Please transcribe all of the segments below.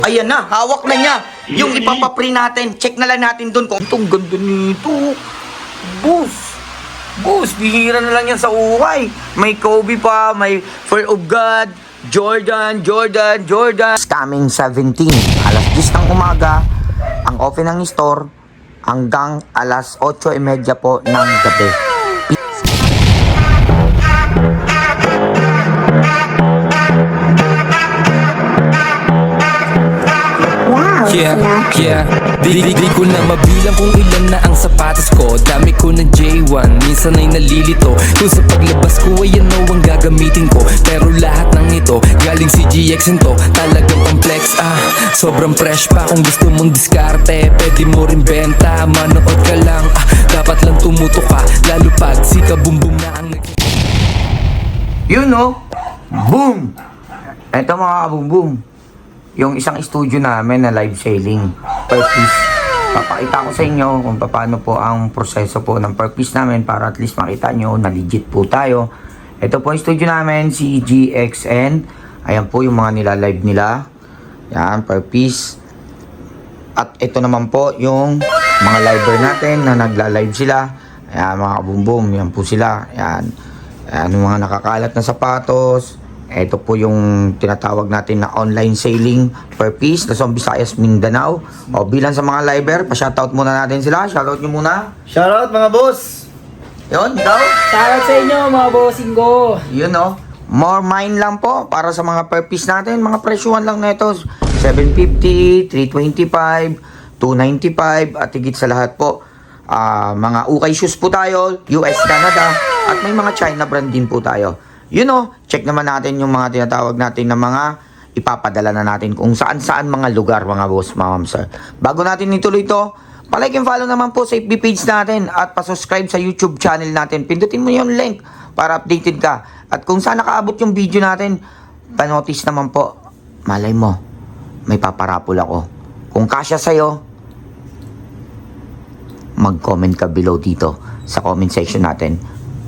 Ayan na, hawak na niya. Yung ipapapre natin, check na lang natin doon kung itong ganda nito. Boss, bihira na lang yan sa uway. May Kobe pa, may Fear of God, Jordan. Coming 17, alas 10 ng umaga, ang open ng store hanggang alas 8:30 po ng gabi. Yeah, di ko na mabilang kung ilan na ang sapatos ko. Dami ko ng J1, minsan ay nalilito. Kung sa paglabas ko ay ano ang gagamitin ko. Pero lahat ng ito, galing si GX to. Talagang pang-flex, sobrang fresh pa. Kung gusto mong diskarte, pwede mo rin benta. Manood ka lang, dapat lang tumuto ka. Lalo pag si kabumbum na ang You know, boom! Ito mga kabumbum, yung isang studio namin na live selling per piece. Papakita ko sa inyo kung paano po ang proseso po ng per piece namin para at least makita nyo na legit po tayo. Ito po yung studio namin, si GXN. Ayan po yung mga nila-live nila. Yan, per piece. At ito naman po yung mga liver natin na nagla-live sila. Ayan mga kabumbum, yan po sila. Ayan, ayan yung mga nakakalat na sapatos. Ito po yung tinatawag natin na online selling per piece, Luzon, Visayas, Mindanao. O bilang sa mga liver, pa-shoutout muna natin sila. Shoutout nyo muna. Shoutout mga boss! Yun, ikaw? Shoutout sa inyo mga bossing ko! Yun o. More mine lang po para sa mga per piece natin. Mga presyuhan lang na ito. 750, 325, 295 at higit sa lahat po. Mga ukay shoes po tayo, US, Canada at may mga China brand din po tayo. You know, check naman natin yung mga tinatawag natin na mga ipapadala na natin kung saan-saan mga lugar mga boss, mga ma'am, sir. Bago natin ituloy ito, palike and follow naman po sa FB page natin at pasubscribe sa YouTube channel natin. Pindutin mo yung link para updated ka. At kung saan nakaabot yung video natin, panotice naman po, malay mo, may paparapol ako. Kung kasya sa'yo, mag-comment ka below dito sa comment section natin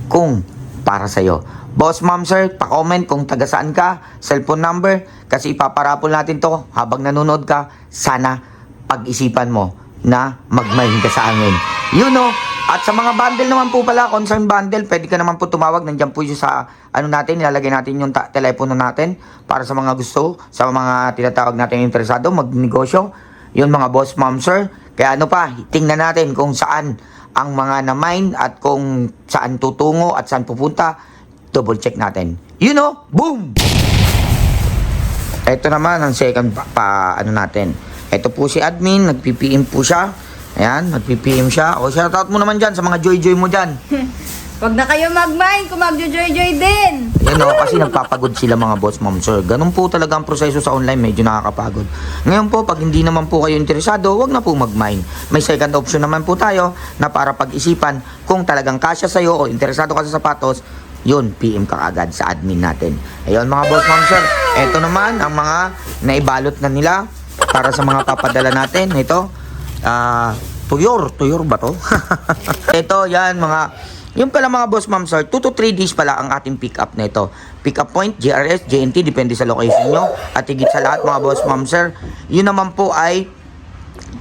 kung para sa'yo. Boss, ma'am, sir, pa-comment kung taga saan ka, cellphone number, kasi ipaparapol natin to habang nanonood ka. Sana pag-isipan mo na magmahin ka sa amin. You know, at sa mga bundle naman po pala, concern bundle, pwede ka naman po tumawag. Nandiyan po yung sa ano natin, nilalagay natin yung telepono natin para sa mga gusto, sa mga tinatawag natin interesado, magnegosyo. Yun mga boss, ma'am, sir. Kaya ano pa, tingnan natin kung saan ang mga na-mine at kung saan tutungo at saan pupunta. Double check natin. You know, boom! Ito naman ang second ano natin. Ito po si admin, nag-PPM po siya. Ayan, nag-PPM siya. O, shoutout mo naman dyan sa mga joy-joy mo dyan. Wag na kayo mag-mind kung mag-joy-joy din. Yan o, kasi nagpapagod sila mga boss, ma'am, sir. Ganun po talaga ang proseso sa online, medyo nakakapagod. Ngayon po, pag hindi naman po kayo interesado, wag na po mag-mind. May second option naman po tayo na para pag-isipan kung talagang kasya sa'yo o interesado ka sa sapatos, yun, PM ka agad sa admin natin. Ayun mga boss, ma'am, sir. Ito naman ang mga naibalot na nila para sa mga papadala natin. Ito, Tuyor ba to? Ito, yan, yung pala mga boss, ma'am, sir, 2 to 3 days pala ang ating pick up na ito. Pick up point, GRS, JNT, depende sa location nyo. At higit sa lahat mga boss, ma'am, sir, yun naman po ay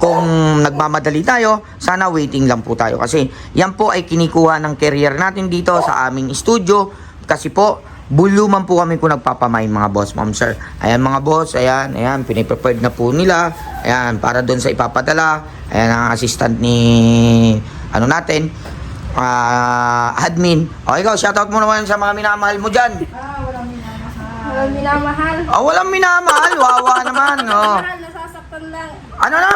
kung nagmamadali tayo, sana waiting lang po tayo. Kasi yan po ay kinikuha ng carrier natin dito sa aming studio. Kasi po, buluman po kami kung nagpapamain mga boss, ma'am, sir. Ayan mga boss, ayan, piniprepared na po nila. Ayan, para doon sa ipapadala. Ayan ang assistant ni, ano natin, admin. O ikaw, shoutout mo naman sa mga minamahal mo dyan. Walang minamahal. Walang minamahal. Walang minamahal, wawa naman. Nasasaktan lang. Ano na?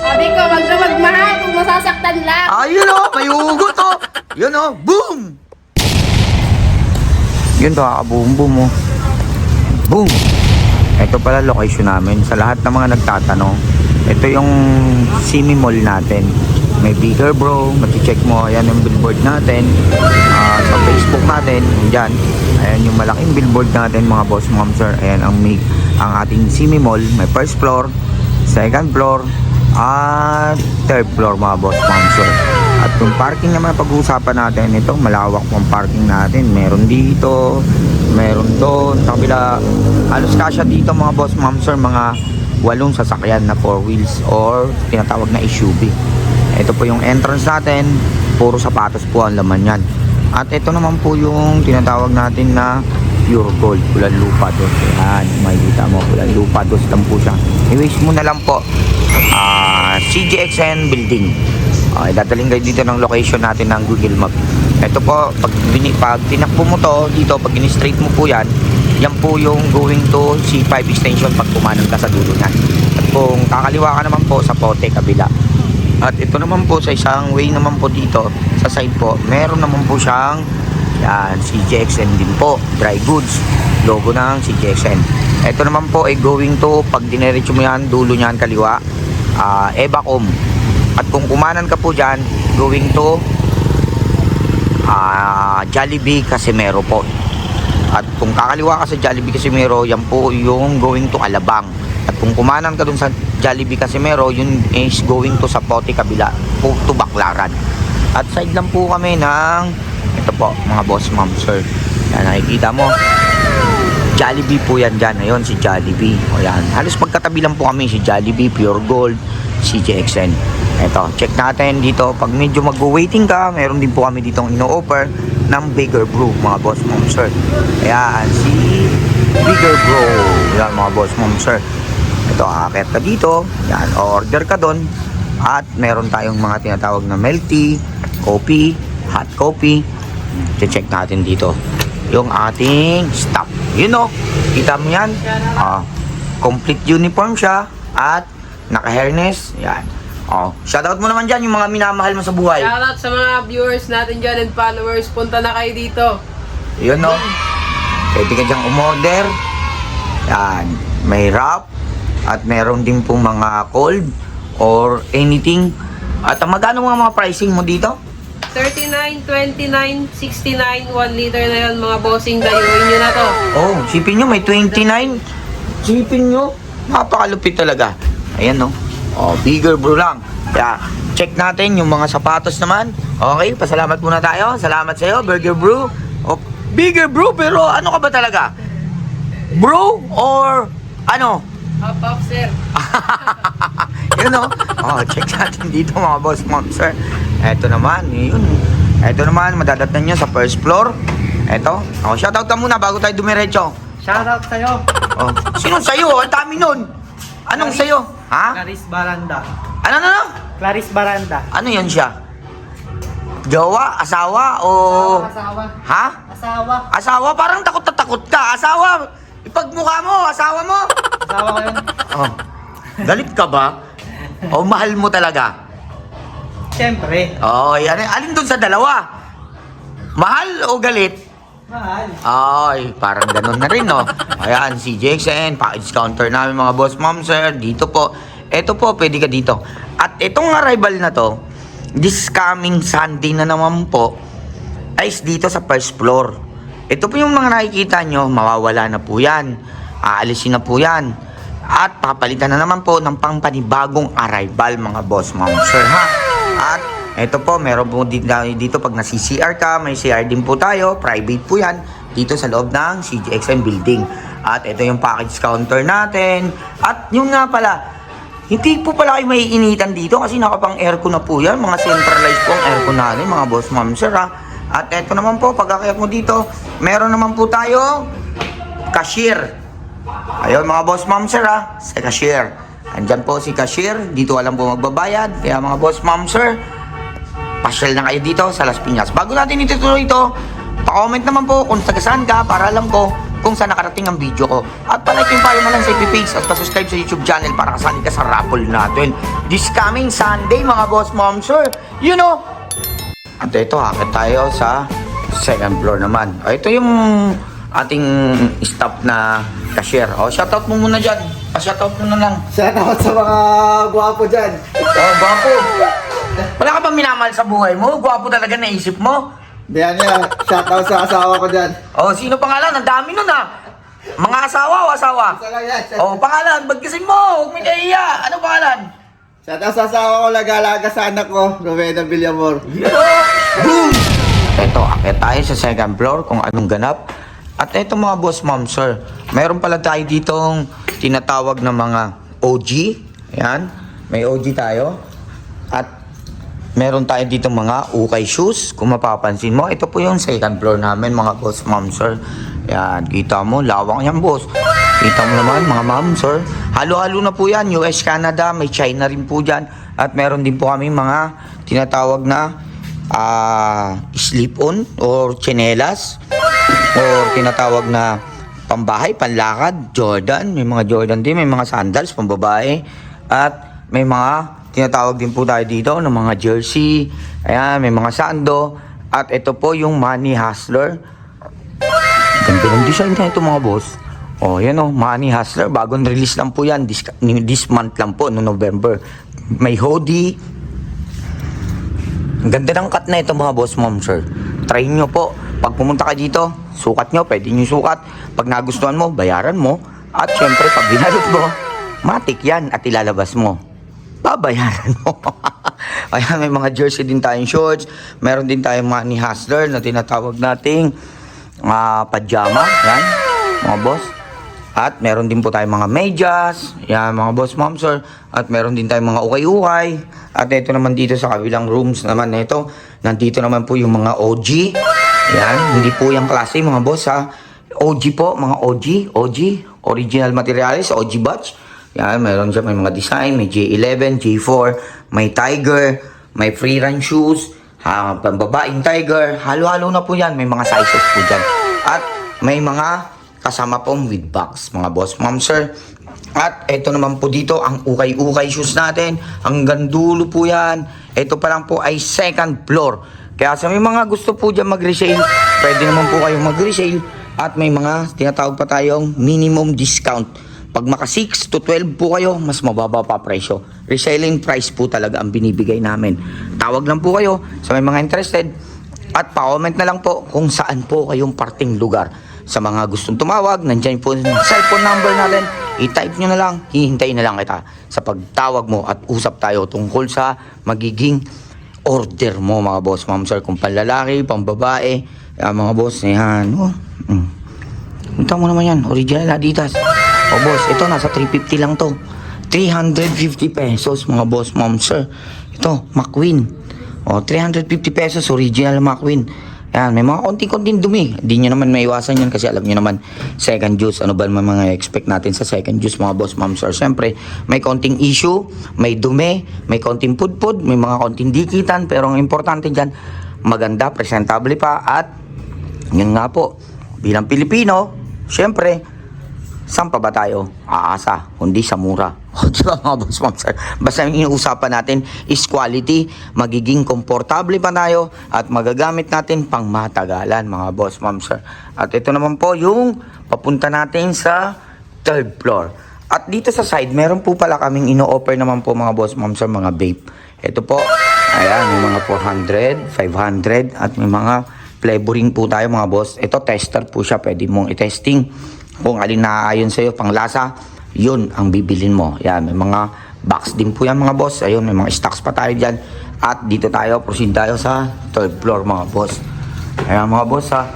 Sabi ko, wag na magmahal kung masasaktan lang. Ayun o, may hugot o. Yun o, boom! Yun to, boom o. Boom! Ito pala location namin. Sa lahat ng mga nagtatanong, ito yung Simi Mall natin. May bigger bro, mati-check mo. Ayan yung billboard natin. Sa Facebook natin, dyan. Ayan yung malaking billboard natin mga boss, ma'am, sir. Ayan ang ating Simi Mall. May first floor, second floor, at third floor mga boss, ma'am, sir. At yung parking naman pag-uusapan natin, ito malawak pong parking natin. Meron dito, meron doon sa kabila. Halos kasya dito mga boss ma'am sir, mga 8 sasakyan na 4 wheels or tinatawag na SUV. Ito po yung entrance natin, puro sapatos po ang laman yan. At ito naman po yung tinatawag natin na pure gold, Pulan Lupa dos. Yan, makikita mo, Pulan Lupa dos lang po siya. I-wish mo na lang po, CGXN building. Dadaling kayo dito ng location natin ng Google Map. Ito po, pag tinakbo mo to dito, pag in-straight mo po yan po yung going to C5 extension pag kumanan ka sa dulo niyan. At kung kakaliwa ka naman po sa Pote, kabila. At ito naman po sa isang way naman po dito, sa side po, meron naman po siyang yan, CGXN din po, dry goods, logo ng CGXN. Ito naman po ay going to, pag dinerecho mo yan, dulo niyan kaliwa, Evacom. At kung kumanan ka po dyan, going to Jollibee Casimero po. At kung kakaliwa ka sa Jollibee Casimero, yan po yung going to Alabang. At kung kumanan ka dun sa Jollibee Casimero, yun is going to sa Pote, kabila po to Baclaran. At side lang po kami ng ito po mga boss ma'am sir. Yan, nakikita mo, Jollibee po yan dyan. Ayun si Jollibee. O yan, halos pagkatabi lang po kami si Jollibee, Pure Gold, CGXN. Ito, check natin dito. Pag medyo mag-waiting ka, meron din po kami ditong ino-offer ng Bigger Brew, mga boss ma'am sir. Ayan, si Bigger Brew. Yan mga boss ma'am sir. Ito, akit ka dito. Yan, order ka doon. At meron tayong mga tinatawag na milk tea, coffee, hot coffee. Check natin dito yung ating stock. You know, kita mo yan. Complete uniform siya at naka-harness. Yan. Shoutout mo naman dyan yung mga minamahal mo sa buhay. Shoutout sa mga viewers natin dyan and followers. Punta na kayo dito. Yun no. Pwede ka dyang umorder. Yan. May wrap. At meron din pong mga cold or anything. At magkano mga pricing mo dito? 39, 29, 69, 1 liter na yun mga bossing. Dayuin nyo na to. Oh, sipin nyo, may 29. Sipin nyo, napakalupit talaga. Ayan no. Bigger Brew lang. Kaya, check natin yung mga sapatos naman. Okay, pasalamat muna tayo. Salamat sa'yo, Bigger Brew. Bigger Brew, pero ano ka ba talaga? Bro or ano? Up, sir. Yun no. Check natin dito mga boss ma'am sir. Eto naman, yun. Eto naman, madadatnan nyo sa first floor. Eto. Shoutout ka muna bago tayo dumiretso. Shoutout sa'yo. Sino sa'yo? Ang dami nun. Anong sa'yo? Ha? Clarice Baranda. Ano? Clarice Baranda. Ano yan siya? Jowa? Asawa? O... Asawa. Ha? Asawa. Asawa? Parang takot na takot ka. Asawa? Ipagmukha mo, asawa mo. Asawa ko yun. Galit ka ba? O mahal mo talaga? Siyempre. Yan. Alin dun sa dalawa? Mahal o galit? Mahal. Ay, parang ganun na rin, no? Ayan, si JXN, package counter namin mga boss ma'am sir. Dito po. Ito po, pwede ka dito. At itong arrival na to, this coming Sunday na naman po, ay dito sa first floor. Ito po yung mga nakikita nyo, mawawala na po yan. Aalisin na po yan. At papalitan na naman po ng pangpanibagong arrival mga boss ma'am sir, ha? At ito po, meron po dito pag nasi-CR ka, may CR din po tayo, private po yan, dito sa loob ng CGXN building. At ito yung package counter natin. At yung nga pala, hindi po pala kayo maiinitan dito kasi nakapang aircon na po yan, mga centralized po ang aircon natin, mga boss ma'am sir, ha? At ito naman po, pag akayat mo dito, meron naman po tayo cashier. Ayun mga boss ma'am sir, ha? Sa cashier. Andyan po si cashier, dito alam po magbabayad. Kaya mga boss ma'am sir, pasyal na kayo dito sa Las Piñas. Bago natin itutuloy ito, pa-comment naman po kung taga saan ka para alam ko kung saan nakarating ang video ko. At palike yung payo na lang sa FB page at pa-subscribe sa YouTube channel para kasali ka sa raffle natin. This coming Sunday mga boss ma'am sir, you know. At ito, akit tayo sa second floor naman. Ito yung ating staff na cashier. Shoutout mo muna dyan. Shoutout mo na lang. Shoutout sa mga gwapo dyan. Gwapo. Wala ka bang minamahal sa buhay mo? Gwapo talaga naisip mo? Diyan niya. Shoutout sa asawa ko dyan. Sino pangalan? Ang dami nun ah. Mga asawa o asawa? Isa lang yan. Pangalan. Bagkasin mo. Huwag may kaiya. Ano pangalan? Shoutout sa asawa ko, nag-alaga sa anak ko, Rowena Villamor. Boom! Ito, akit tayo sa second floor kung anong ganap At eto mga boss, ma'am, sir, meron pala tayo ditong tinatawag na mga OG. Ayan, may OG tayo. At meron tayo ditong mga ukay shoes. Kung mapapansin mo, ito po yung second floor namin mga boss, ma'am, sir. Ayan, kita mo, lawak yan, boss. Kita mo naman mga ma'am, sir. Halo-halo na po yan, US, Canada, may China rin po dyan. At meron din po kami mga tinatawag na slip-on or tsinelas or tinatawag na pambahay, panlakad, Jordan. May mga Jordan din, may mga sandals, pambabae. At may mga tinatawag din po tayo dito ng mga jersey. Ayan, may mga sando. At ito po yung Money Hustler. Ganda ng design na ito mga boss. Oh, yan o, Money Hustler. Bagong release lang po yan. This month lang po, no November. May hoodie. Ang ganda ng cut na ito mga boss, ma'am, sir. Try nyo po. Pag pumunta ka dito, sukat nyo, pwede nyo sukat. Pag nagustuhan mo, bayaran mo. At syempre, pag binalot mo, matik yan at ilalabas mo. Babayaran mo. Ayan, may mga jersey din tayong shorts. Meron din tayong Money Hustler na tinatawag nating pajama. Yan, mga boss. At meron din po tayong mga medyas. Yan, mga boss, ma'am, sir. At meron din tayong mga ukay-ukay. At ito naman dito sa kabilang rooms naman nito. Nandito naman po yung mga OG. Yan, hindi po yung klase, mga boss, ha. OG po, mga OG, original materials, OG batch. Yan, meron dyan, may mga design, may J11, J4, may Tiger, may free run shoes, pambabaing Tiger, halo-halo na po yan, may mga sizes po dyan. At may mga kasama pong with box, mga boss, ma'am, sir. At ito naman po dito, ang ukay-ukay shoes natin, hanggang dulo po yan. Ito pa lang po ay second floor. Kaya sa may mga gusto po dyan mag-resale, pwede naman po kayong mag-resale. At may mga tinatawag pa tayong minimum discount. Pag maka 6 to 12 po kayo, mas mababa pa presyo. Reselling price po talaga ang binibigay namin. Tawag lang po kayo sa may mga interested. At pa-comment na lang po kung saan po kayong parting lugar. Sa mga gustong tumawag, nandiyan po yung cellphone number natin. I-type nyo na lang, hihintayin na lang kita sa pagtawag mo at usap tayo tungkol sa magiging order mo, mga boss, ma'am, sir. Kung panlalaki, pambabae, mga boss, yan. Punta mo naman yan, original Adidas. O boss, ito nasa 350 lang to. 350 pesos, mga boss, ma'am, sir. Ito, McQueen. O, 350 pesos, original McQueen. Yan, may mga konting-konting dumi. Hindi nyo naman maiwasan yan kasi alam nyo naman, second juice. Ano ba naman mga expect natin sa second juice, mga boss, ma'am, sir? Siyempre, may konting issue, may dumi, may konting pudpud, may mga konting dikitan. Pero ang importante dyan, maganda, presentable pa. At, yun nga po, bilang Pilipino, siyempre, saan pa ba tayo aasa? Kundi sa mura. O, diba mga boss, ma'am, sir? Basta yung inuusapan natin is quality, magiging komportable pa tayo at magagamit natin pang matagalan, mga boss, ma'am, sir. At ito naman po yung papunta natin sa third floor. At dito sa side, meron po pala kaming ino-offer naman po, mga boss, ma'am, sir, mga vape. Ito po, ayan, may mga 400, 500 at may mga flavoring po tayo, mga boss. Ito, tester po siya. Pwede mong i-testing kung alin naaayon sa'yo, pang lasa, yun ang bibilin mo. Yan, may mga box din po yan, mga boss. Ayun, may mga stocks pa tayo dyan. At dito tayo, proceed tayo sa third floor, mga boss. Ayan, mga boss, ha.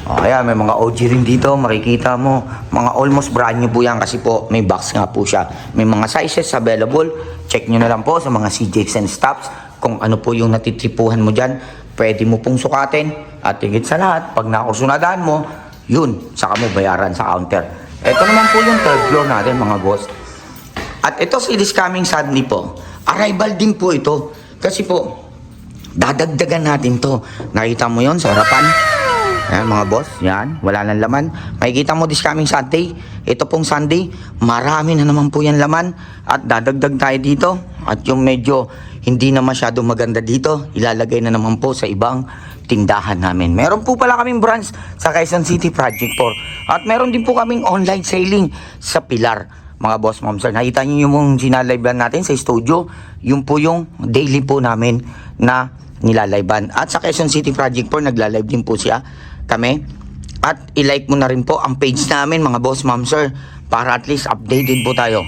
O, ayan, may mga OG rin dito, makikita mo. Mga almost brand new po yan kasi po may box nga po siya. May mga sizes available. Check nyo na lang po sa mga CJX and Stops kung ano po yung natitripuhan mo dyan. Pwede mo pong sukatin. At higit sa lahat, pag nakusunadaan mo, yun, saka mo bayaran sa counter. Ito naman po yung third floor natin, mga boss. At ito si this coming Sunday po. Arrival din po ito. Kasi po, dadagdagan natin to. Nakita mo yon sa harapan? Ayan, mga boss. Yan, wala nang laman. Makikita mo this coming Sunday. Ito pong Sunday, marami na naman po yan laman. At dadagdag tayo dito. At yung medyo hindi na masyado maganda dito, ilalagay na naman po sa ibang tindahan namin. Meron po pala kaming branch sa Quezon City Project 4. At meron din po kaming online selling sa Pilar. Mga boss, ma'am, sir, nakita niyo yung sinalivean natin sa studio. Yun po yung daily po namin na nilalivean. At sa Quezon City Project 4, naglalive din po siya kami. At i-like mo na rin po ang page namin, mga boss, ma'am, sir, para at least updated po tayo.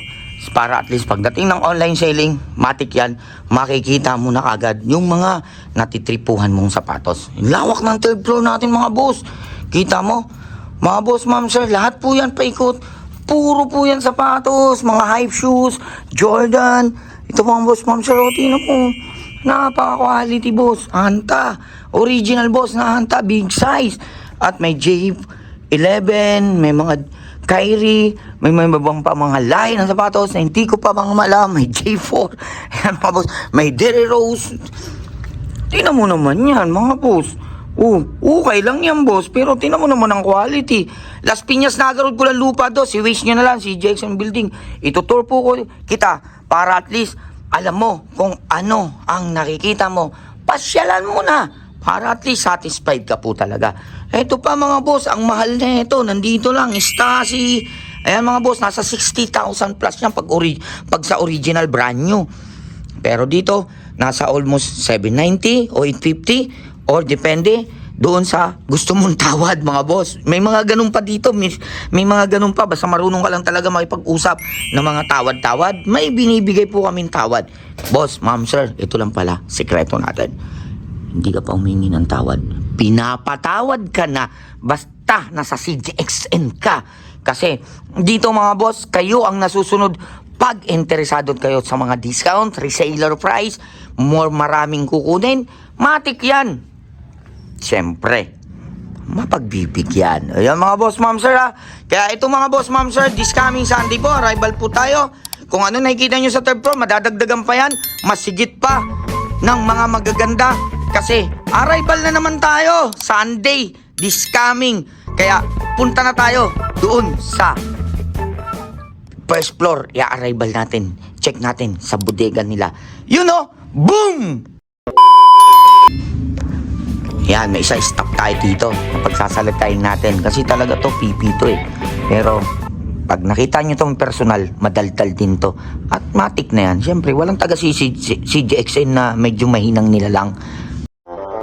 Para at least pagdating ng online selling, matik yan, makikita mo na agad yung mga natitripuhan mong sapatos. Lawak ng third floor natin, mga boss. Kita mo, Mga boss, ma'am, sir, lahat po yan paikot. Puro po yan sapatos, mga hype shoes, Jordan. Ito mga boss, ma'am, sir, tingnan po. Napaka-quality, boss. Hanta. Original, boss, na hanta. Big size. At may J11, may mga Kyrie, may ibang pa mga line ng sapatos na hindi ko pa mga malam. May J4. Ayan, mga boss. May Derry Rose. Tingnan mo naman yan, mga boss. Okay lang yan, boss. Pero tingnan mo naman ang quality. Las Piñas, Nagarod, Pulanlupa, si Waze nyo na lang, si Jackson Building. Itutour po ko kita para at least alam mo kung ano ang nakikita mo. Pasyalan mo na para at least satisfied ka po talaga. Ito pa mga boss, ang mahal na ito. Nandito lang, Stasi. Ayan mga boss, nasa 60,000 plus yan pag sa original brand new. Pero dito, nasa almost 790 o 850 or depende doon sa gusto mong tawad mga boss. May mga ganun pa dito, may mga ganun pa. Basta marunong ka lang talaga makipag-usap ng mga tawad-tawad. May binibigay po kaming tawad. Boss, ma'am, sir, ito lang pala, sekreto natin. Hindi ka pa humingi ng tawad. Pinapatawad ka na basta nasa CJXN ka. Kasi dito mga boss, kayo ang nasusunod pag interesado kayo sa mga discount, reseller price, maraming kukunin, matik yan. Siyempre, mapagbibigyan. Ayan mga boss, ma'am, sir, ha. Kaya ito mga boss, ma'am, sir, this coming Sunday po, arrival po tayo. Kung ano nakikita nyo sa third floor, madadagdagan pa yan. Masigit pa ng mga magaganda. Kasi arrival na naman tayo, Sunday, this coming. Kaya punta na tayo doon sa first floor. I-arrival natin. Check natin sa bodega nila. You know, boom! Yan, may isa stop tayo dito. Pagsasalitayin natin. Kasi talaga to, pipi to eh. Pero, pag nakita nyo tong personal, madaldal din to. At matik na yan. Siyempre, walang taga CJXN na medyo mahinang nila lang.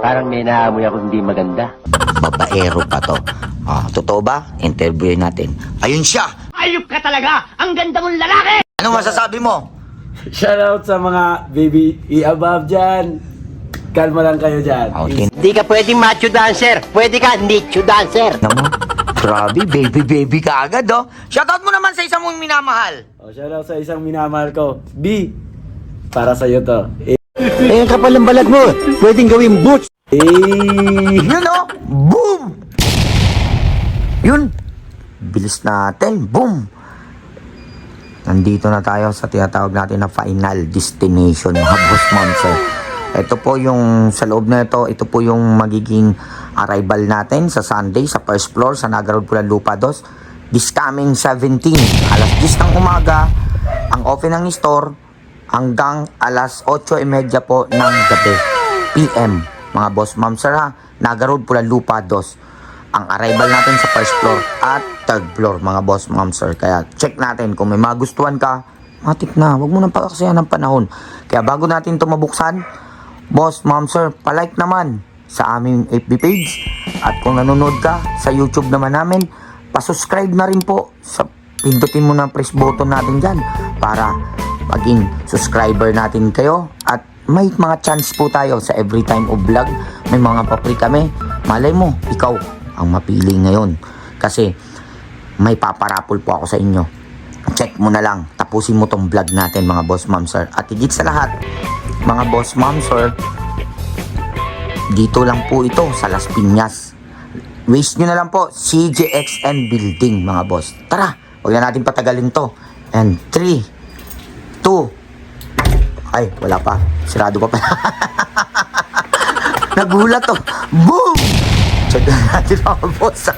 Parang may naamoy ako hindi maganda. Babaero pa to. Totoo ba? Interviewin natin. Ayun siya! Ayup ka talaga! Ang ganda mong lalaki! Ano masasabi mo? Shoutout sa mga baby i-above dyan. Kalma lang kayo dyan. Okay. Hindi ka pwedeng macho dancer. Pwede ka nicho dancer. Naman, grabe, baby ka agad, oh. Shoutout mo naman sa isang mong minamahal. Shoutout sa isang minamahal ko. B, para sa'yo to. Eh, kapal ng balat mo. Pwedeng gawing boots. Yun, oh. Boom! Yun. Bilis natin. Boom! Nandito na tayo sa tinatawag natin na final destination, mga boss, ma'am, sir. Ito po yung sa loob na ito po yung magiging arrival natin sa Sunday sa first floor sa Nagarod, Pulanlupa, this coming 17, alas 10 ng umaga ang open ng store hanggang alas 8:30 po ng gabi PM, mga boss, ma'am, sir, ha. Nagarod, Pulanlupa, ang arrival natin sa first floor at third floor, mga boss, ma'am, sir. Kaya check natin kung may magustuhan ka, matik na, wag mo nang pakasayan ng panahon. Kaya bago natin ito mabuksan, boss, ma'am, sir, palike naman sa aming FB page. At kung nanonood ka sa YouTube naman namin, pasubscribe na rin po. Pindutin mo na press button natin dyan para maging subscriber natin kayo. At may mga chance po tayo sa every time of vlog. May mga papri kami. Malay mo, ikaw ang mapili ngayon. Kasi may paparapol po ako sa inyo. Check mo na lang. Tapusin mo tong vlog natin, mga boss, ma'am, sir. At higit sa lahat, mga boss, ma'am, sir, dito lang po ito sa Las Piñas. Waste nyo na lang po, CJXN Building, mga boss. Tara, huwag na natin patagalin to. And 3, 2, ay, wala pa. Sirado pa pala. Nagulat to. Boom! Check na natin, mga boss.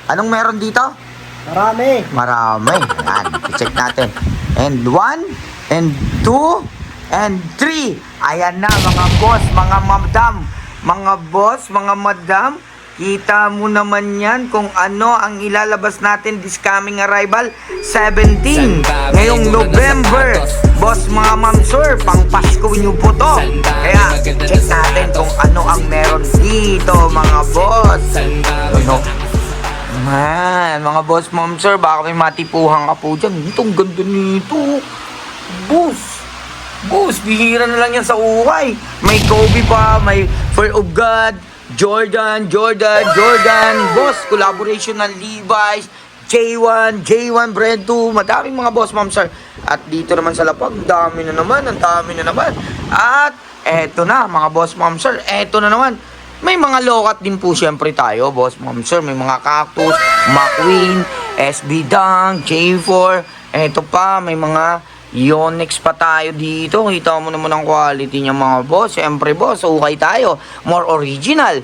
Anong meron dito? Marami. Yan, check natin. And 1, and 2, and 3. Ayan na, mga boss, mga madam. Mga boss, mga madam. Kita mo naman yan kung ano ang ilalabas natin this coming arrival 17 ngayong November. Boss, mga ma'am, sir, pang Pasko nyo po to. Kaya check natin kung ano ang meron dito, mga boss. Ano? Man, mga boss, ma'am, sir, baka may matipuhan ka po dyan. Itong ganda nito. Boss, bihira na lang yan sa uhay. May Kobe pa, may Fear of God, Jordan. Boss, collaboration ng Levi's, J1 Brand 2, madaming mga boss, ma'am, sir. At dito naman sa lapag, ang dami na naman. At eto na, mga boss, ma'am, sir, eto na naman. May mga lokat din po siyempre tayo, boss, ma'am, sir. May mga Cactus, McQueen, SB Dunk, J4. Eto pa, may mga Yonex pa tayo dito. Kita mo naman ang quality niya, mga boss. Siyempre, boss, okay tayo. More original.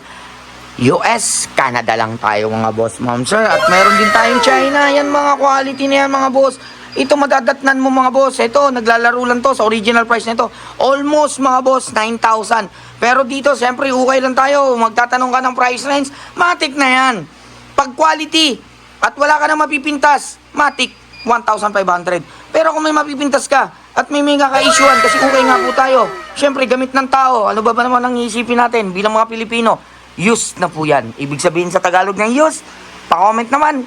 US, Canada lang tayo, mga boss, ma'am, sir. At meron din tayong China. Yan, mga quality na yan, mga boss. Ito madadatnan mo, mga boss. Ito, naglalaro lang to sa original price nito. Almost, mga boss, 9,000. Pero dito, siyempre, okay lang tayo. Magtatanong ka ng price range, matik na yan. Pag quality, at wala ka na mapipintas, matik, 1,500. Pero kung may mapipintas ka, at may kaka-issuean, kasi okay nga po tayo. Siyempre, gamit ng tao. Ano ba naman ang iisipin natin bilang mga Pilipino? Used na po yan. Ibig sabihin sa Tagalog ng used, pa-comment naman.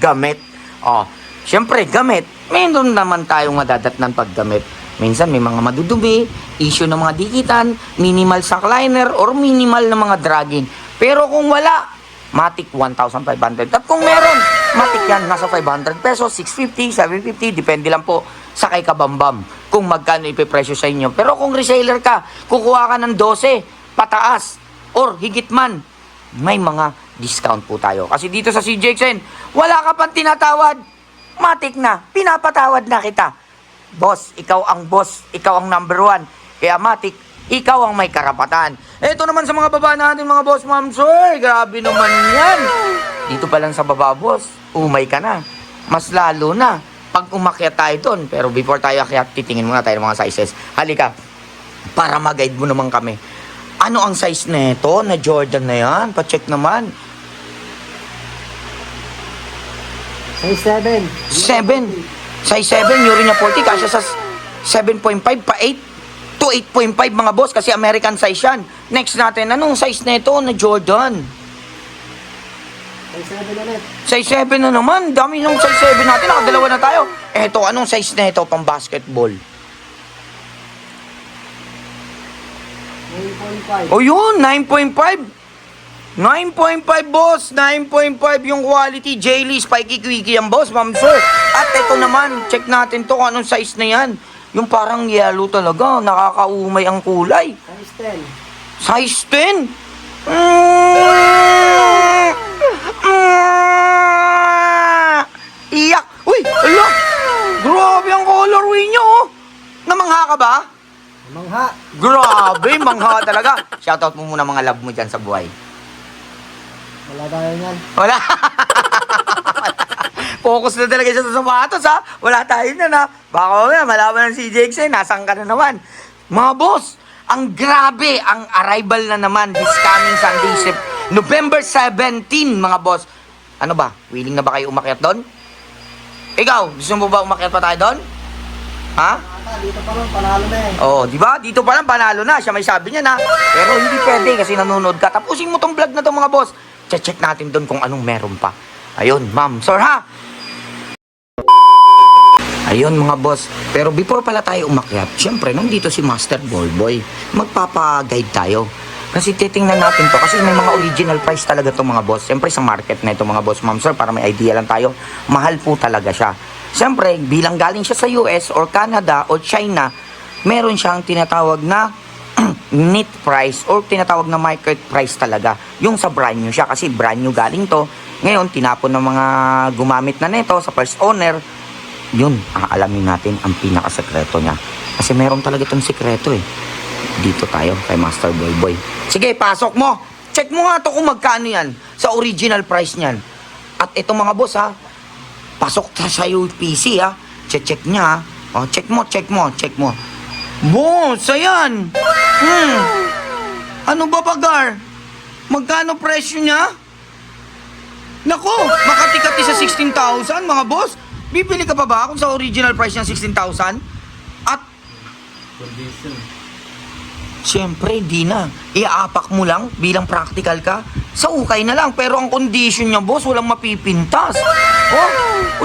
Gamit. Oh, siyempre, gamit. Meron naman tayong madadatnan paggamit. Minsan may mga madudumi, issue ng mga dikitan, minimal sackliner, or minimal na mga dragging. Pero kung wala, matik 1,500. At kung meron, matik yan, nasa 500 pesos, 650, 750, depende lang po sa kay kabambam kung magkano ipipresyo sa inyo. Pero kung reseller ka, kukuha ka ng 12, pataas, or higit man, may mga discount po tayo. Kasi dito sa CJXN, wala ka pang tinatawad, matik na, pinapatawad na kita. Boss, ikaw ang boss, ikaw ang number 1. Kaya matik, ikaw ang may karapatan. Ito naman sa mga baba natin, mga boss, ma'am, sir, grabe naman yan. Dito pa lang sa baba, boss, umay ka na. Mas lalo na pag umakyat tayo doon. Pero before tayo akyat, titingin muna tayo ng mga sizes. Halika, para mag-guide mo naman kami. Ano ang size nito na Jordan na yan? Pa-check naman. Size 7. 7. Size 7, urine niya 40, kasya sa 7.5 pa 8 to 8.5, mga boss, kasi American size yan. Next natin, anong size nito na Jordan? Size 7 ulit. Size 7 na naman. Dami ng size 7 natin. Nakadalawa na tayo. Eto, anong size na ito pang basketball? 9.5. O yun, 9.5. 9.5, boss. 9.5 yung quality. J-Lee, Spikey, Quickie yan, boss, ma'am, sir. At ito naman, check natin to kung anong size na yan. Yung parang yellow talaga. Nakakaumay ang kulay. Size 10. Size 10? Iyak! Uy! Ala! Grabe ang colorway nyo, oh! Namangha ka ba? Mangha. Grabe! Mangha talaga! Shoutout mo muna mga love mo dyan sa buhay. Wala tayo yan. Wala! Focus na talaga siya sa sapatos, ha? Wala tayo na, na. Baka mamaya, malaman ng CJXN, nasaan ka na naman? Mga boss, ang grabe, ang arrival na naman this coming Sunday, November 17, mga boss. Ano ba? Willing na ba kayo umakyat doon? Ikaw, gusto mo ba umakyat pa tayo doon? Ha? Dito pa lang, panalo na eh. Oo, di ba? Dito pa lang panalo na. Siya may sabi niya na. Pero hindi pwede kasi nanonood ka. Tapusin mo tong vlog na to, mga boss. Check natin doon kung anong meron pa. Ayun, ma'am, sir, ha? Ayun, mga boss. Pero before pala tayo umakyat, syempre, nandito si Master Ballboy. Magpapa-guide tayo. Kasi titingnan natin to. Kasi may mga original price talaga to, mga boss. Syempre, sa market na ito, mga boss, ma'am, sir, para may idea lang tayo. Mahal po talaga siya. Syempre, bilang galing siya sa US or Canada or China, meron siyang tinatawag na net price or tinatawag na market price talaga. Yung sa brand new siya, kasi brand new galing to. Ngayon, tinapon ng mga gumamit na neto sa first owner. Yun, aalamin natin ang pinakasekreto niya. Kasi meron talaga itong sekreto eh. Dito tayo kay Master Ballboy. Sige, pasok mo. Check mo nga to kung magkano yan sa original price niyan. At ito, mga boss, ha, pasok sa UPC, ha. Check niya, ha. O, check mo. Boss, ayan. Ano ba, Bagar? Magkano presyo niya? Nako, makatikati sa 16,000, mga boss. Bibili ka pa ba kung sa original price niya 16,000? At siyempre, di na. Iaapak mo lang bilang practical ka. Sa ukay na lang. Pero ang condition niya, boss, walang mapipintas. Oh,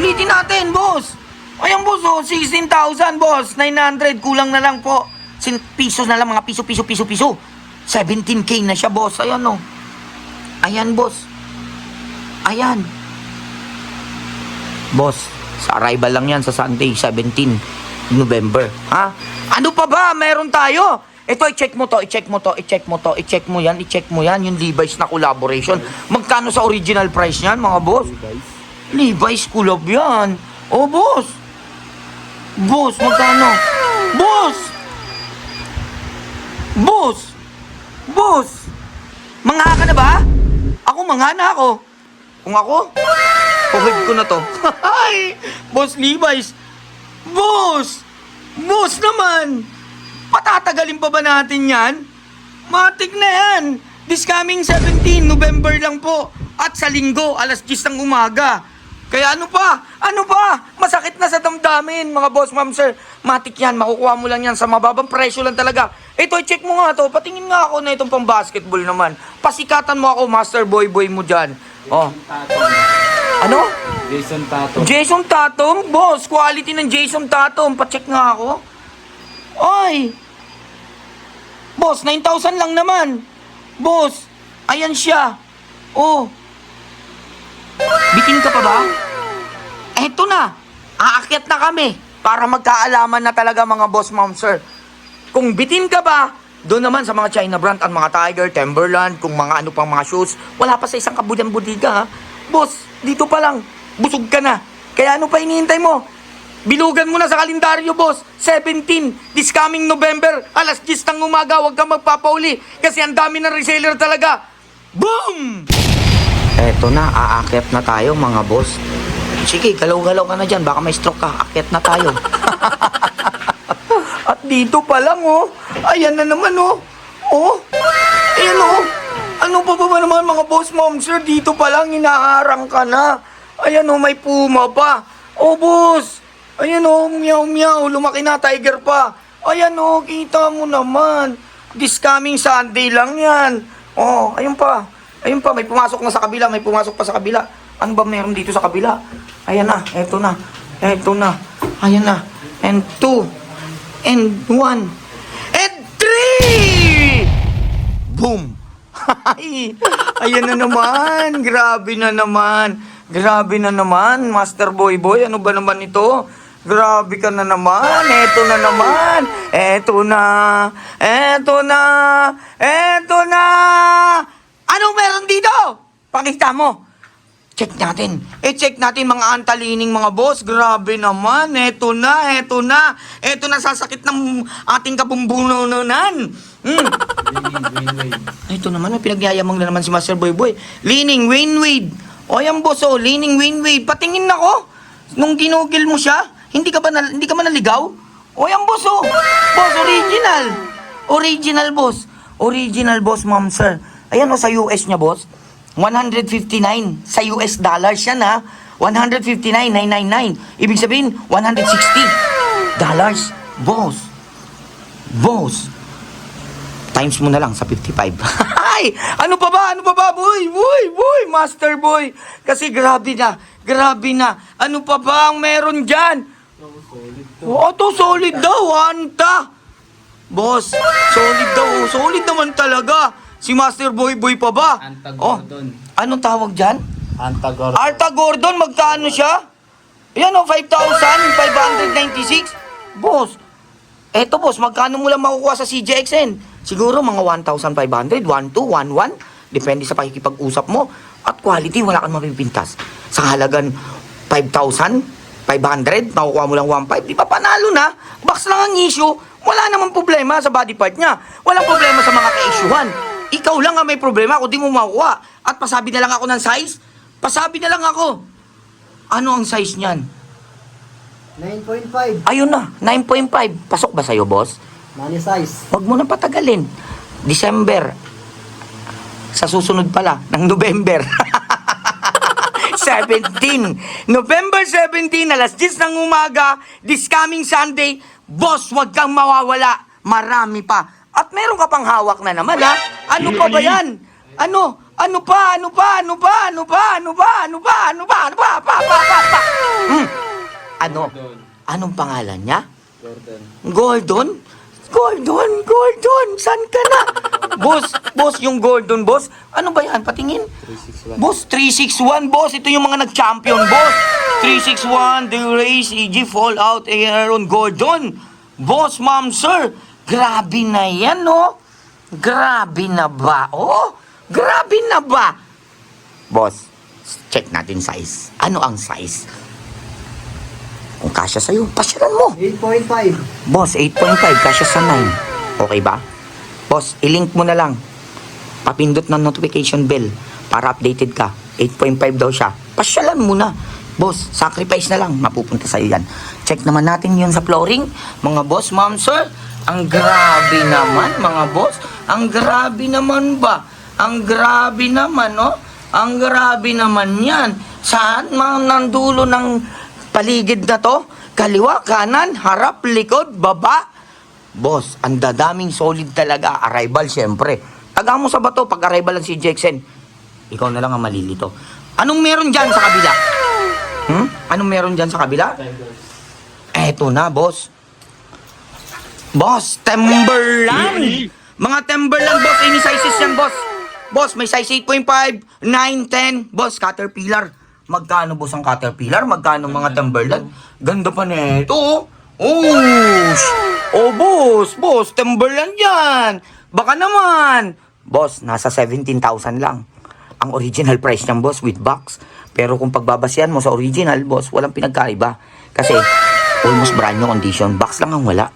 ulitin natin, boss. Ayan, boss, oh, 16,000, boss. 900, kulang na lang po. Pesos na lang, mga piso. 17K na siya, boss. Ayan, oh. Ayan, boss. Ayan. Boss, sa arrival lang yan sa Sunday, 17 November. Ha? Ano pa ba? Meron tayo. Ito, i-check mo to, i-check mo to, i-check mo to, i-check mo yan, i-check mo yan. Yung Levi's na collaboration. Magkano sa original price niyan, mga boss? Levi's collab yan. Oh, boss. Boss, magkano? Boss! Boss! Boss! Mangha ka na ba? Ako, mangha na ako. Kung ako, puhid ko na to. Ay! Boss Levi's! Boss! Boss naman! Patatagalin pa ba natin yan? Matik na yan! This coming 17 November lang po. At sa linggo, alas 10 ng umaga. Kaya ano pa? Ano pa? Masakit na sa damdamin, mga boss, ma'am, sir. Matik yan, makukuha mo lang yan sa mababang presyo lang talaga. Ito, check mo nga to. Patingin nga ako na itong pang basketball naman. Pasikatan mo ako, Master Boy mo dyan. Oh. Ano? Jason Tato. Jason Tatum? Boss, quality ng Jason Tatum. Pacheck nga ako. Ay! Boss, 9,000 lang naman. Boss, ayan siya. Oh. Bitin ka pa ba? Eto na. Aakyat na kami para magkaalaman na talaga, mga boss, ma'am, sir. Kung bitin ka ba, doon naman sa mga China brand at mga Tiger, Timberland, kung mga ano pang mga shoes, wala pa sa isang kabudan-budiga, ha? Boss, dito pa lang, busog ka na. Kaya ano pa hinihintay mo? Bilugan mo na sa kalendaryo, boss. 17, this coming November, alas 10 ng umaga, huwag kang magpapauli. Kasi ang dami ng reseller talaga. Boom! Eto na, aakyat na tayo, mga boss. Sige, galaw-galaw ka na dyan. Baka may stroke ka. Akyat na tayo. At dito pa lang, oh. Ayan na naman, oh. Oh. Ayan, oh. Ano pa ba naman, mga boss, ma'am, sir? Dito pa lang, hinaharang ka na. Ayan, oh, may puma pa. Oh, boss. Ayan, oh, meow-meow. Lumaki na, tiger pa. Ayan, oh, kita mo naman. This coming Sunday lang yan. Oh, ayun pa. Ayun pa, may pumasok na sa kabila. May pumasok pa sa kabila. Ano ba meron dito sa kabila? Ayan na, eto na. Eto na. Ayan na. And 2. And 1. And 3! Boom! Ay, ayan na naman. Grabe na naman. Grabe na naman, Master Boy. Ano ba naman ito? Grabe ka na naman. Eto na naman. Eto na. Eto na. Eto na. Anong meron dito? Pakita mo. Check natin. Check natin mga antalining, mga boss. Grabe naman. Eto na, eto na. Eto na, sasakit ng ating kabumbununan. Ito naman, may pinagyayamang na naman si Master Boy. Leaning Wayne Wade. O yan, boss, oh. Leaning Wayne Wade. Patingin ako. Nung ginugil mo siya, hindi ka ba naligaw? O yan, boss, oh. Boss, original. Original, boss. Original, boss, ma'am, sir. Ayan, oh, sa US niya, boss. 159 sa US dollars yan, ha. 159,999. Ibig sabihin, $160. Boss. Boss. Times mo na lang sa 55. Ay! Ano pa ba? Ano pa ba, boy? Boy, Master Boy. Kasi grabe na. Grabe na. Ano pa ba ang meron dyan? Oh, to solid daw, anta. Boss, solid daw. Solid naman talaga. Si Master Boy pa ba? Anta Oh, Gordon. anong tawag dyan? Anta Gordon. Arta Gordon, magkano siya? Yan o, 5,596. Boss, eto boss, magkano mo lang makukuha sa CJXN? Siguro mga 1,500, 1,2, 1,1. Depende sa pakikipag-usap mo. At quality, wala kang mapipintas. Sa halagan 5,500, makukuha mo lang 1,500. Di ba panalo na? Box lang ang issue. Wala namang problema sa body part niya. Walang problema sa mga ka-issuehan. Ikaw lang ang may problema kung di mo makuha. At pasabi na lang ako ng size. Pasabi na lang ako. Ano ang size niyan? 9.5. Ayun na, 9.5. Pasok ba sa'yo, boss? Money size. Huwag mo na patagalin. December. Sa susunod pala, ng November. 17. November 17, alas 10 ng umaga, this coming Sunday, boss, huwag kang mawawala. Marami pa. At meron ka pang hawak na naman, ha? Ano pa ba yan? Ano? Ano pa? Ano pa? Ano pa? Ano pa? Ano pa? Ano pa? Ano pa? Ano pa? Pa? Ano? Anong pangalan niya? Gordon. Gordon? Gordon, saan ka na? Boss, yung Gordon, boss. Ano ba yan? Patingin. 361. Boss, 361, boss. Ito yung mga nag-champion, boss. 361, The Race, EG, Fallout, Aaron Gordon. Boss, ma'am, sir. Grabe na yan, no? Grabe na ba? Oh, grabe na ba? Boss, check natin size. Ano ang size? Kung kasya sa'yo, pasyaran mo. 8.5. Boss, 8.5, kasya sa 9. Okay ba? Boss, ilink mo na lang. Papindot ng notification bell para updated ka. 8.5 daw siya. Pasyalan mo na. Boss, sacrifice na lang. Mapupunta sa'yo yan. Check naman natin yun sa flooring. Mga boss, ma'am, sir. Ang grabe naman, mga boss. Ang grabe naman ba? Ang grabe naman, no? Ang grabe naman yan. Saan mga nandulo ng paligid na to? Kaliwa, kanan, harap, likod, baba. Boss, ang dadaming solid talaga. Arrival, syempre. Taga mo sa bato pag arrival lang si Jackson. Ikaw na lang ang malilito. Anong meron dyan sa kabila? Anong meron dyan sa kabila? Eto na, boss. Boss, Timberland! Mga Timberland, boss. Any sizes yan, boss. Boss, may size 8.5, 9, 10. Boss, Caterpillar. Magkano, boss, ang Caterpillar? Magkano mga Timberland? Ganda pa nito, oh. Oh, boss, Timberland yan. Baka naman. Boss, nasa 17,000 lang. Ang original price niyan, boss, with box. Pero kung pagbabasihan mo sa original, boss, walang pinagkaiba. Kasi, almost brand new condition. Box lang ang wala.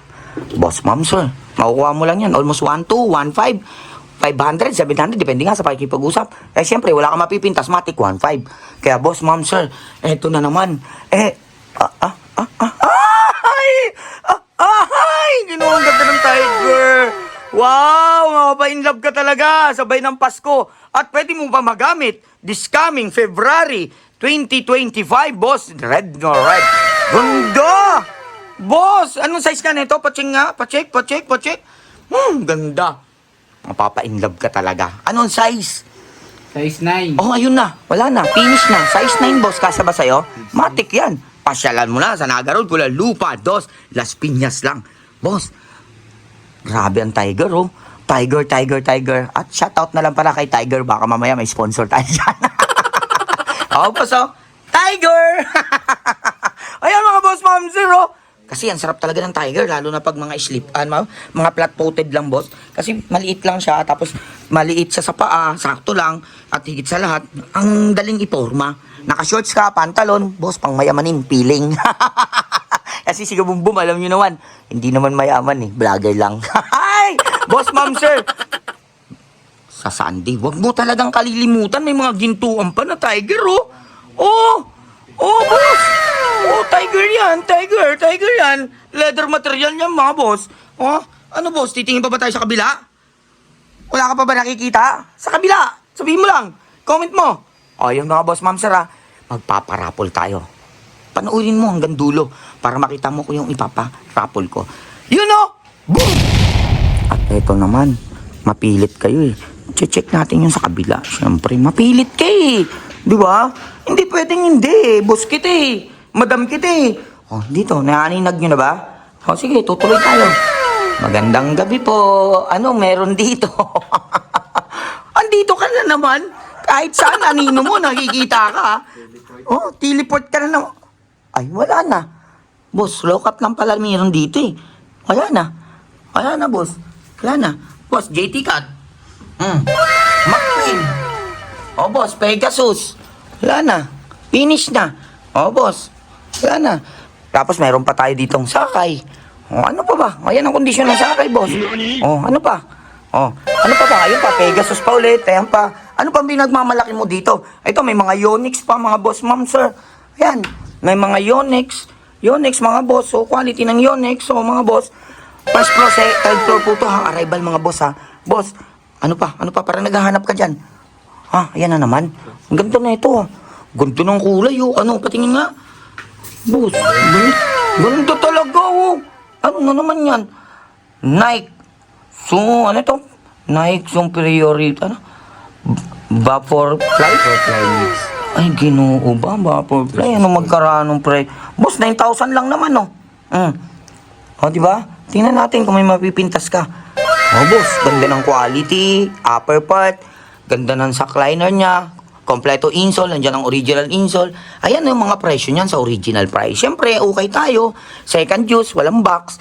Boss, ma'am, sir. Makukuha mo lang yan. Almost 1.2, 1.5, 500, 700. Depende nga sa pakikipag-usap. Eh, siyempre, wala ka mapipintas. Matic 1.5. Kaya, boss, ma'am, sir, eto na naman. Ginoong ganda ng Tiger. Wow, mapa-inlove ka talaga. Sabay ng Pasko. At pwede mo pa magamit this coming February 2025, boss. Red no red. Ganda! Boss, anong size ka nito? Pacheck nga. Pacheck. Ganda. Mapapa-inlove ka talaga. Anong size? Size 9. Oh, ayun na. Wala na. Finish na. Size 9, boss. Kasa ba sa'yo? Matik yan. Pasyalan mo na sa Naga Road, Kuala Lupa, Las Piñas lang. Boss, grabe ang Tiger, oh. Tiger. At shoutout na lang pala kay Tiger. Baka mamaya may sponsor tayo dyan. Oo, boss, oh. Tiger! Ayan, mga boss, ma'am, zero. Kasi ang sarap talaga ng Tiger, lalo na pag mga mga flat-footed lang, boss. Kasi maliit lang siya, tapos maliit siya sa paa, sakto lang, at higit sa lahat, ang daling iporma. Naka-shorts ka, pantalon, boss, pang mayamanin, piling. Kasi si Kabumbum, alam nyo naman, hindi naman mayaman eh, vlogger lang. Hi! Boss, ma'am, sir. Sa Sunday, wag mo talagang kalilimutan, may mga gintuan pa na Tiger, oh. Oh, boss. Oh, Tiger yan. Leather material yan, mga boss. Oh, ano, boss, titingin pa ba tayo sa kabila? Wala ka pa ba nakikita? Sa kabila. Sabihin mo lang. Comment mo. O, yung mga boss, ma'am, sir, magpaparapol tayo. Panoorin mo hanggang dulo para makita mo kung yung ipaparapol ko. You know? Boom! At eto naman, mapilit kayo eh. Check natin yung sa kabila. Siyempre, mapilit kayo eh. Di ba? Hindi pwedeng hindi eh. Boss kita eh. Madam kita eh. O, dito, naaninag nyo na ba? O, sige, tutuloy tayo. Magandang gabi po. Ano meron dito? Andito ka na naman. Kahit saan, anino mo, nakikita ka. Oh, teleport ka na naman. Ay, wala na. Boss, lock up lang pala meron dito eh. Wala na, boss. Wala na. Boss, JT Cat. McQueen. Oh, boss, Pegasus. Wala na. Finish na. Oh, boss. Wala na. Tapos mayroon pa tayo ditong sakay. Oh, ano pa ba? Ayan ang kondisyon ng sakay, boss. Oh, ano pa? Oh, ano pa ba? Ayun pa, Pegasus pa ulit. Ayan pa. Ano pa binagmamalaki mo dito? Ito, may mga Yonex pa, mga boss, ma'am, sir. Ayan, may mga Yonex, mga boss. So, quality ng Yonex. So, mga boss, first floor, third floor po to, ha? Arrival, mga boss, ha? Boss, ano pa? Parang naghahanap ka dyan. Ha? Ayan na naman. Ang ganda na ito, ha? Ganda ng kulay, oh. Ano? Patingin nga. Boss, ganda talaga, oh. Ano na naman yan? Nike. So, ano ito? Nike Superiority, ano? Vaporfly? Mix. Ay, ginoo ba? Vaporfly? Ano magkaroon ng pre? Boss, 9,000 lang naman, no? O, di ba? Tingnan natin kung may mapipintas ka. Oh, boss, ganda ng quality, upper part, ganda ng sackliner niya, kompleto insole, nandiyan ang original insole. Ayan yung mga presyo niyan sa original price. Siyempre, okay tayo. Second use, walang box.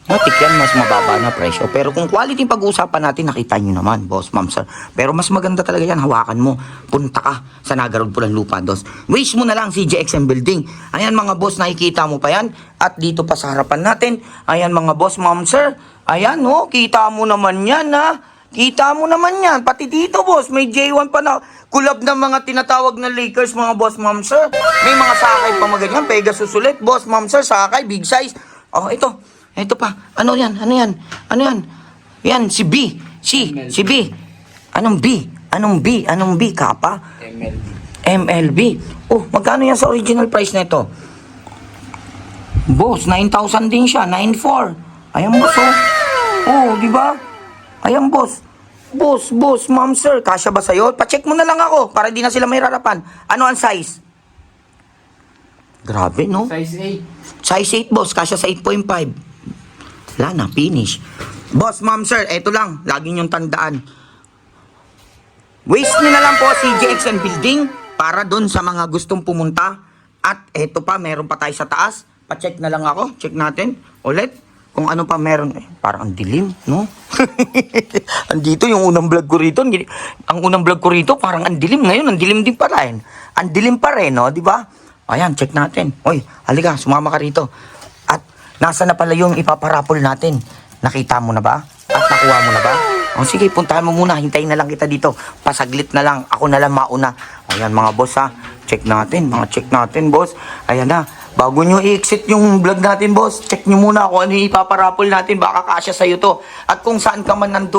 Matik yan, mas mababa na presyo. Pero kung quality yung pag-uusapan natin, nakita nyo naman, boss, ma'am, sir. Pero mas maganda talaga yan, hawakan mo. Punta ka sa Nagarod Pulang Lupa, dos. Wish mo na lang si JXM Building. Ayan mga boss, nakikita mo pa yan. At dito pa sa harapan natin, ayan mga boss, ma'am, sir. Ayan, oh, kita mo naman yan, ha. Kita mo naman yan. Pati dito, boss, may J1 pa na kulab ng mga tinatawag na Lakers, mga boss, ma'am, sir. May mga sakay pa maganyan, Pegasus ulit, boss, ma'am, sir, sakay, big size. Oh, ito pa. Ano yan? Ano yan? Ano yan? Yan, si B. Si B. Anong B? Anong B? Anong B? Kapa? MLB. Oh, magkano yan sa original price na ito? Boss, 9,000 din siya. 9,400. Ayan, boss, oh. Oh, di ba? Ayan, boss. Boss, ma'am, sir. Kasya ba sa'yo? Pa-check mo na lang ako para di na sila may rarapan. Ano ang size? Grabe, no? Size Size 8, boss. Kasya sa 8.5. Wala na, finish. Boss, ma'am, sir, eto lang. Lagi niyong tandaan. Waste nyo na lang po si JXN Building para doon sa mga gustong pumunta. At eto pa, meron pa tayo sa taas. Pa-check na lang ako. Check natin ulit kung ano pa meron. Parang ang dilim, no? Andito yung unang vlog ko rito. Ang unang vlog ko rito, parang ang dilim. Ngayon, ang dilim din pa rin. Ang dilim pa rin, no? Di ba? Ayan, check natin. Oy, halika, sumama ka rito. At nasa na pala yung ipaparapol natin? Nakita mo na ba? At nakuha mo na ba? O sige, puntahan mo muna. Hintayin na lang kita dito. Pasaglit na lang. Ako na lang mauna. Ayan mga boss, ha. Check natin. Check natin, boss. Ayan na. Bago nyo i-exit yung vlog natin, boss, check nyo muna kung ano yung ipaparapol natin. Baka kasya sa'yo to. At kung saan ka man ng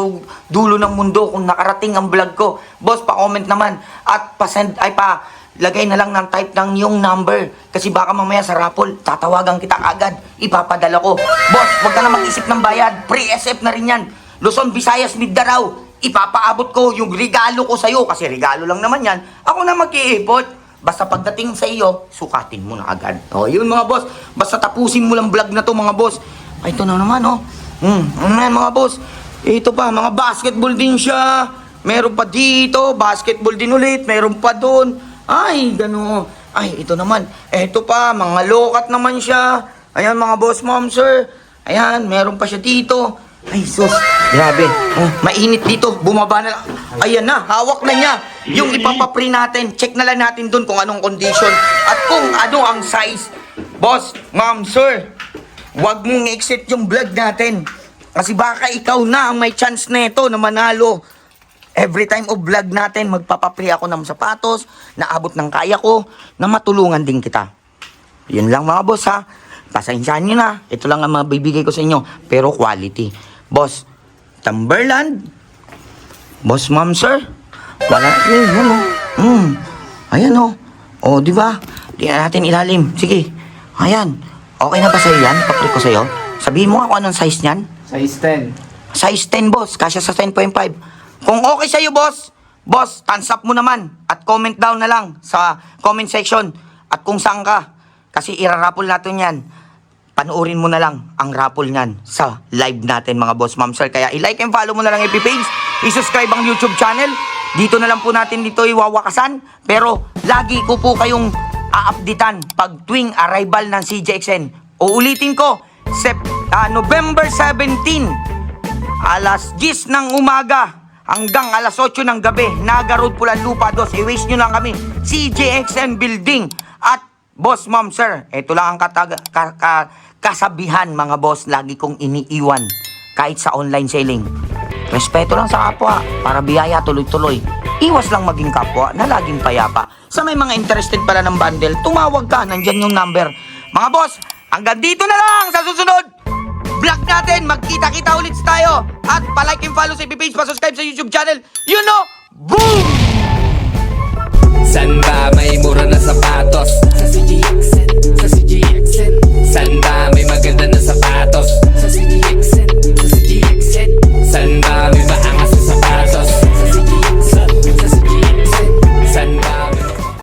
dulo ng mundo, kung nakarating ang vlog ko, boss, pa-comment naman. At lagay na lang ng type ng yung number. Kasi baka mamaya sa raffle, tatawagan kita agad. Ipapadala ko. Boss, huwag ka na mag-isip ng bayad. Pre-SF na rin yan. Luzon, Visayas, Mindanao. Ipapaabot ko yung regalo ko sa'yo. Kasi regalo lang naman yan. Ako na mag-iipot. Basta pagdating sa iyo, sukatin mo na agad. O, yun mga boss. Basta tapusin mo lang vlog na to mga boss. Ay, ito na naman, oh. Ano yan mga boss? Ito pa, mga basketball din siya. Meron pa dito, basketball din ulit. Meron pa doon. Ay, gano'n. Ay, ito naman. Ito pa, mga lokat naman siya. Ayan, mga boss, ma'am, sir. Ayan, meron pa siya dito. Ay, sus. Grabe. Mainit dito. Bumaba na lang. Ayan na, hawak na niya. Yung ipapapre natin, check na lang natin dun kung anong condition at kung ano ang size. Boss, ma'am, sir, wag mong exit yung vlog natin. Kasi baka ikaw na ang may chance na ito na manalo. Every time of vlog natin, magpapapre ako ng sapatos, naabot ng kaya ko, na matulungan din kita. Yun lang mga boss, ha. Pasensyahan nyo na. Ito lang ang mabibigay ko sa inyo. Pero quality. Boss, Timberland. Boss, ma'am, sir. Wala. Ayan, oh. O, di ba? Di natin ilalim. Sige. Ayan. Okay na ba sa'yo yan? Papre ko sa'yo. Sabihin mo ako anong size niyan. Size 10. Size 10, boss. Kasya sa 10.5. Kung okay sa'yo, boss, thumbs up mo naman. At comment down na lang sa comment section. At kung saan ka. Kasi irarapol natin yan. Panoorin mo na lang ang raffle niyan sa live natin mga boss, ma'am, sir. Kaya i-like and follow mo na lang FB page. I-subscribe ang YouTube channel. Dito na lang po natin dito iwawakasan. Pero lagi ko po kayong a-updatean pag tuwing arrival ng CJXN. Uulitin ko, November 17, alas 10 ng umaga hanggang alas 8 ng gabi, Nagarod Pulang Lupa 2. I-wish nyo lang kami, CJXN Building. At boss, ma'am, sir, ito lang ang kasabihan mga boss, lagi kong iniiwan kahit sa online selling. Respeto lang sa kapwa para biyaya tuloy-tuloy. Iwas lang maging kapwa na laging payapa. Sa may mga interested pala ng bundle, tumawag ka, nandyan yung number. Mga boss, hanggang dito na lang sa susunod vlog natin. Magkita-kita ulit tayo. At palike and follow sa FB page, pa-subscribe sa YouTube channel. You know, boom! San ba may mura na sapatos? Sa CJXN